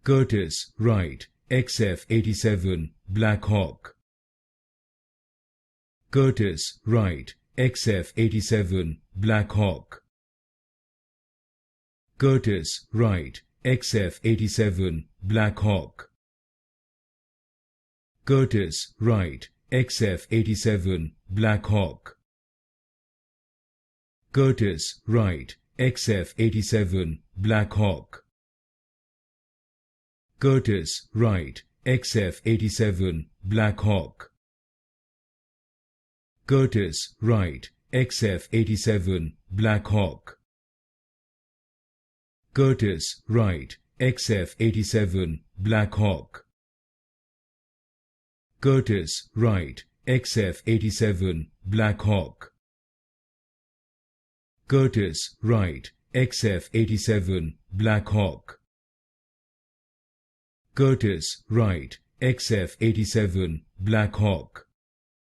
Curtiss Wright XF-87 Blackhawk. Curtiss Wright XF-87 Blackhawk. Curtiss Wright XF-87 Blackhawk. Curtiss Wright XF-87 Blackhawk. Curtiss Wright XF-87 Blackhawk. Curtiss Wright XF-87 Blackhawk. Curtiss Wright XF-87 Blackhawk. Curtiss Wright XF-87 Blackhawk. Curtiss Wright XF-87 Blackhawk. Curtiss Wright XF-87 Blackhawk. Curtiss Wright XF-87 Blackhawk.